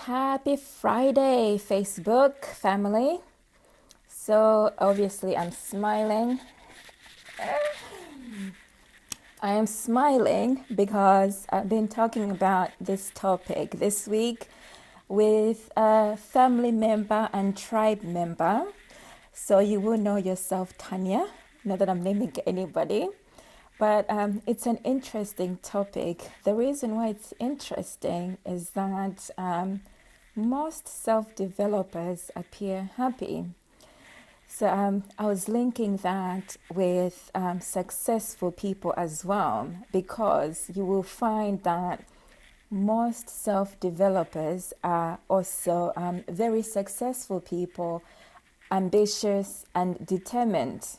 Happy Friday, Facebook family. So, obviously, I'm smiling. I am smiling because I've been talking about this topic this week with a family member and tribe member. So, you will know yourself, Tanya. Not that I'm naming anybody, but it's an interesting topic. The reason why it's interesting is that most self developers appear happy. So I was linking that with successful people as well, because you will find that most self developers are also very successful people, ambitious and determined.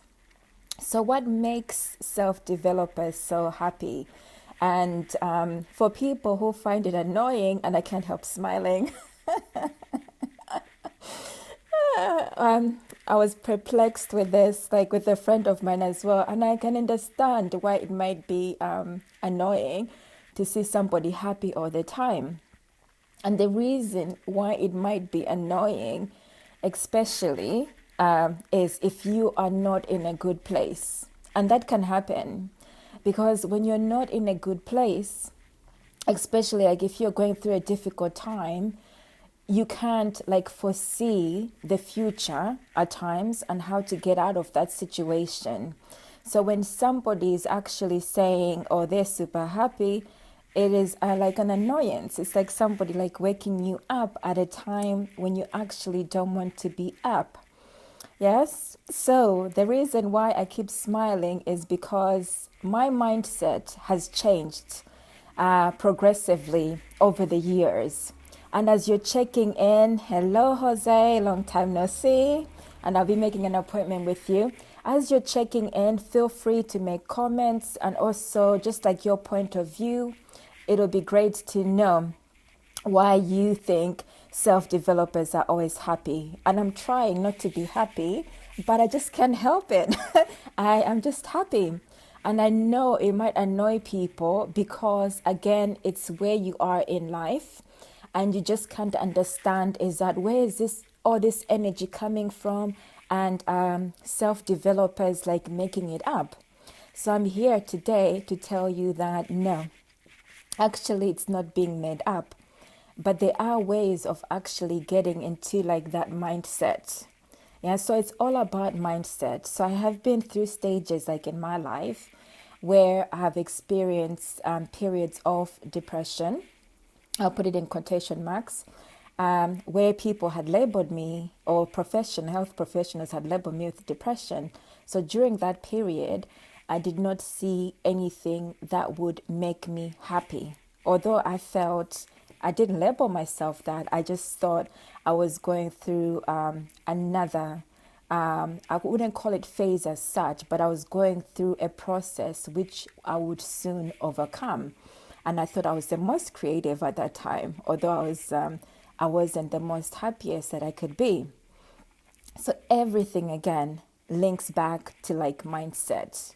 So, what makes self developers so happy? And for people who find it annoying, and I can't help smiling, I was perplexed with this, like with a friend of mine as well, and I can understand why it might be annoying to see somebody happy all the time. And the reason why it might be annoying, especially, is if you are not in a good place. And that can happen because when you're not in a good place, especially like if you're going through a difficult time, you can't like foresee the future at times and how to get out of that situation. So when somebody is actually saying, oh, they're super happy, it is like an annoyance. It's like somebody like waking you up at a time when you actually don't want to be up. Yes. So the reason why I keep smiling is because my mindset has changed progressively over the years. And as you're checking in, hello, Jose, long time no see. And I'll be making an appointment with you. As you're checking in, feel free to make comments and also just like your point of view. It'll be great to know why you think self-developers are always happy. And I'm trying not to be happy, but I just can't help it. I am just happy. And I know it might annoy people because, again, it's where you are in life. And you just can't understand is that where is this all this energy coming from, and self-developers like making it up. So I'm here today to tell you that no, actually it's not being made up, but there are ways of actually getting into like that mindset. Yeah, so it's all about mindset. So I have been through stages like in my life where I have experienced periods of depression. I'll put it in quotation marks, where people had labeled me, or health professionals had labeled me with depression. So during that period, I did not see anything that would make me happy. Although I didn't label myself that, I just thought I was going through another, I wouldn't call it phase as such, but I was going through a process which I would soon overcome. And I thought I was the most creative at that time, although I wasn't the most happiest that I could be. So everything again links back to like mindset.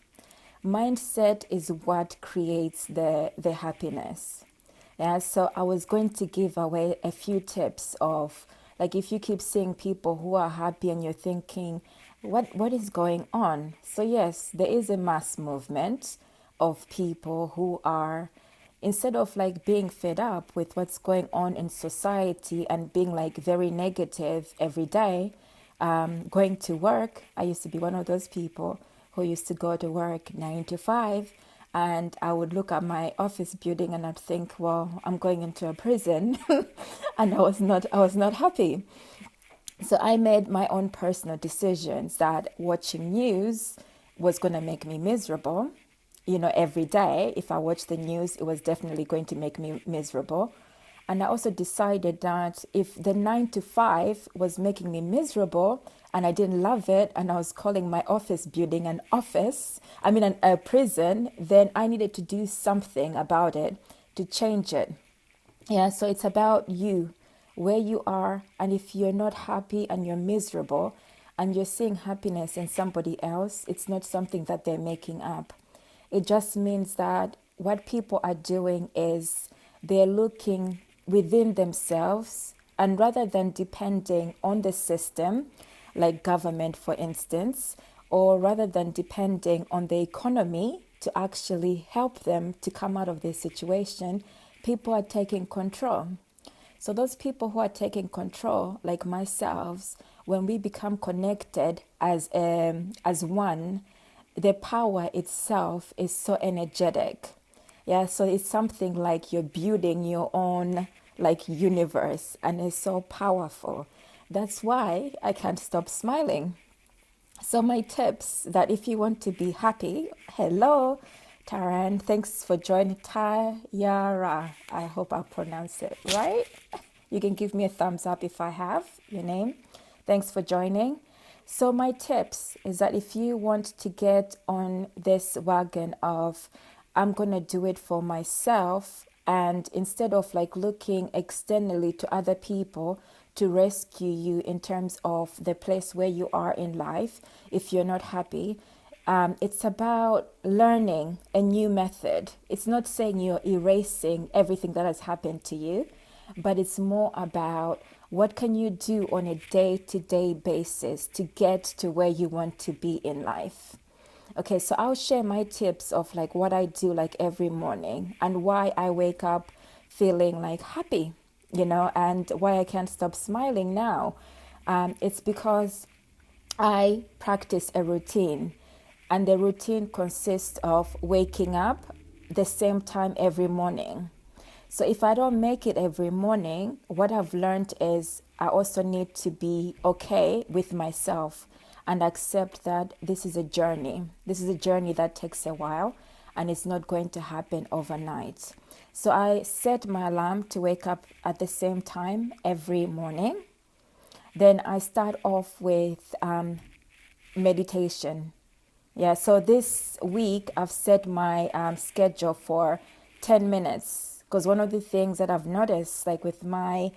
Mindset is what creates the happiness. Yeah, so I was going to give away a few tips of like if you keep seeing people who are happy and you're thinking, what is going on? So yes, there is a mass movement of people who are, instead of like being fed up with what's going on in society and being like very negative every day, going to work. I used to be one of those people who used to go to work 9 to 5, and I would look at my office building and I'd think, well, I'm going into a prison. And I was not happy. So I made my own personal decisions that watching news was going to make me miserable. Every day, if I watched the news, it was definitely going to make me miserable. And I also decided that if the 9 to 5 was making me miserable and I didn't love it, and I was calling my office building a prison, then I needed to do something about it to change it. Yeah, so it's about you, where you are. And if you're not happy and you're miserable and you're seeing happiness in somebody else, it's not something that they're making up. It just means that what people are doing is they're looking within themselves And rather than depending on the system, like government, for instance, or rather than depending on the economy to actually help them to come out of this situation, people are taking control. So those people who are taking control, like myself, when we become connected as one, the power itself is so energetic. Yeah, so it's something like you're building your own like universe, and it's so powerful. That's why I can't stop smiling. So my tips that if you want to be happy, hello, Taran, thanks for joining. Tayara, I hope I pronounced it right. You can give me a thumbs up if I have your name. Thanks for joining. So my tips is that if you want to get on this wagon of I'm going to do it for myself, and instead of like looking externally to other people to rescue you in terms of the place where you are in life, if you're not happy, it's about learning a new method. It's not saying you're erasing everything that has happened to you, but it's more about what can you do on a day-to-day basis to get to where you want to be in life. Okay, so I'll share my tips of like what I do like every morning and why I wake up feeling like happy, and why I can't stop smiling now. It's because I practice a routine, and the routine consists of waking up the same time every morning. So if I don't make it every morning, what I've learned is I also need to be okay with myself and accept that this is a journey. This is a journey that takes a while, and it's not going to happen overnight. So I set my alarm to wake up at the same time every morning. Then I start off with meditation. Yeah, so this week I've set my schedule for 10 minutes, because one of the things that I've noticed, like with my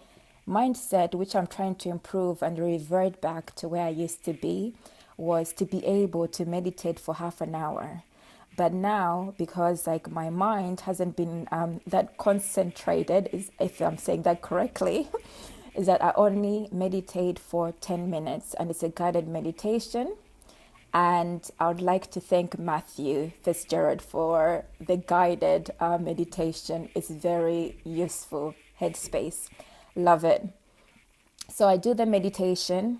mindset, which I'm trying to improve and revert back to where I used to be, was to be able to meditate for half an hour. But now, because like my mind hasn't been that concentrated, if I'm saying that correctly, is that I only meditate for 10 minutes, and it's a guided meditation. And I would like to thank Matthew Fitzgerald for the guided meditation. It's very useful. Headspace. Love it. So I do the meditation.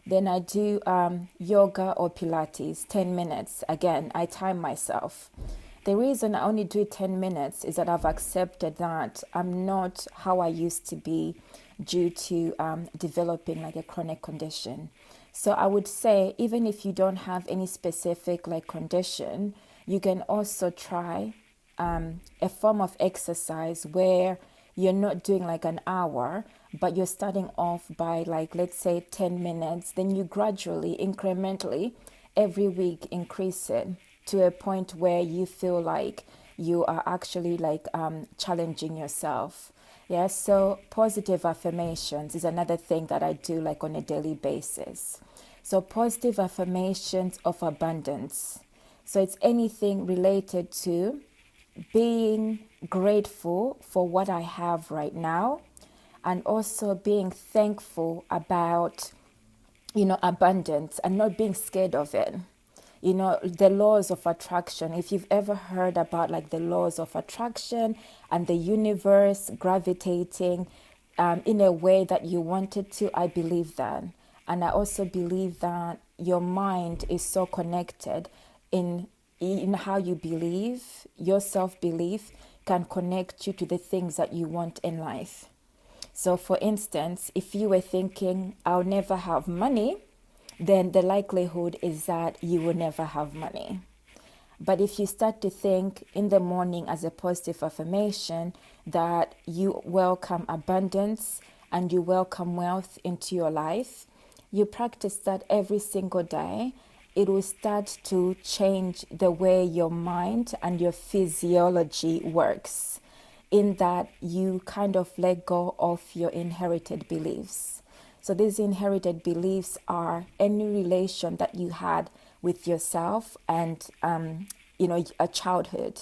Then I do yoga or Pilates, 10 minutes. Again, I time myself. The reason I only do 10 minutes is that I've accepted that I'm not how I used to be due to developing like a chronic condition. So I would say, even if you don't have any specific like condition, you can also try a form of exercise where you're not doing like an hour, but you're starting off by like, let's say 10 minutes. Then you gradually, incrementally, every week increase it to a point where you feel like you are actually like challenging yourself. Yeah, so positive affirmations is another thing that I do like on a daily basis. So positive affirmations of abundance. So it's anything related to being grateful for what I have right now, and also being thankful about, abundance, and not being scared of it. The laws of attraction. If you've ever heard about like the laws of attraction and the universe gravitating in a way that you want it to, I believe that. And I also believe that your mind is so connected in how you believe. Your self-belief can connect you to the things that you want in life. So for instance, if you were thinking, I'll never have money, then the likelihood is that you will never have money. But if you start to think in the morning as a positive affirmation that you welcome abundance and you welcome wealth into your life, you practice that every single day, it will start to change the way your mind and your physiology works, in that you kind of let go of your inherited beliefs. So these inherited beliefs are any relation that you had with yourself and, a childhood,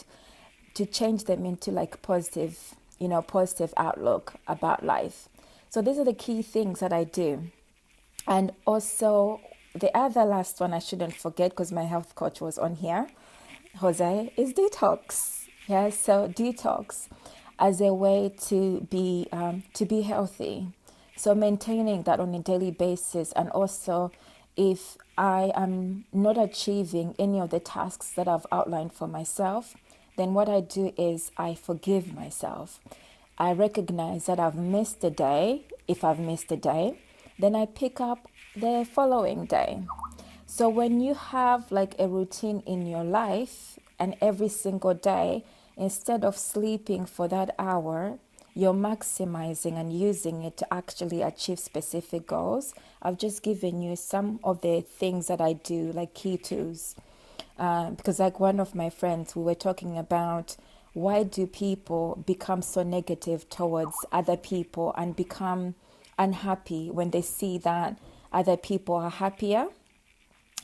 to change them into like positive outlook about life. So these are the key things that I do. And also, the other last one I shouldn't forget, because my health coach was on here, Jose, is detox. Yeah, so detox as a way to be healthy. So maintaining that on a daily basis, and also if I am not achieving any of the tasks that I've outlined for myself, then what I do is I forgive myself. I recognize that I've missed a day. If I've missed a day, then I pick up the following day. So when you have like a routine in your life, and every single day, instead of sleeping for that hour, you're maximizing and using it to actually achieve specific goals. I've just given you some of the things that I do, like key tools. Because like one of my friends, we were talking about why do people become so negative towards other people and become unhappy when they see that other people are happier.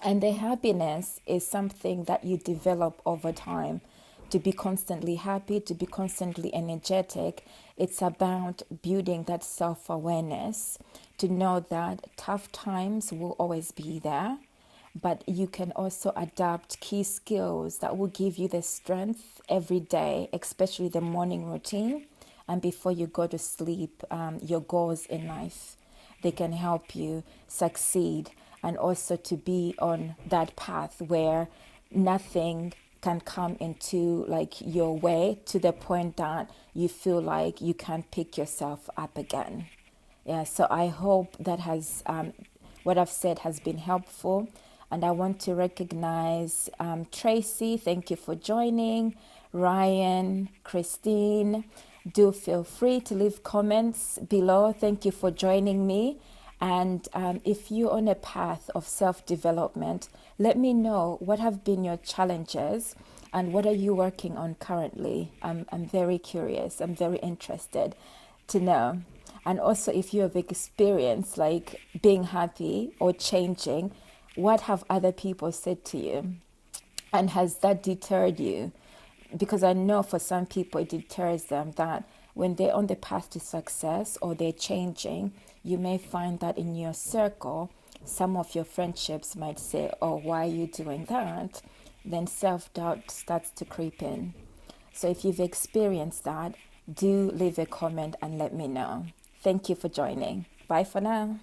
And the happiness is something that you develop over time. To be constantly happy, to be constantly energetic, it's about building that self-awareness, to know that tough times will always be there, but you can also adapt key skills that will give you the strength every day, especially the morning routine. And before you go to sleep, your goals in life, they can help you succeed, and also to be on that path where nothing can come into like your way to the point that you feel like you can't pick yourself up again. Yeah, so I hope that has what I've said has been helpful. And I want to recognize Tracy. Thank you for joining. Ryan, Christine, do feel free to leave comments below. Thank you for joining me. And if you're on a path of self-development, let me know what have been your challenges and what are you working on currently. I'm very curious. I'm very interested to know. And also if you have experienced like being happy or changing, what have other people said to you? And has that deterred you? Because I know for some people it deters them, that when they're on the path to success or they're changing, you may find that in your circle, some of your friendships might say, oh, why are you doing that? Then self-doubt starts to creep in. So if you've experienced that, do leave a comment and let me know. Thank you for joining. Bye for now.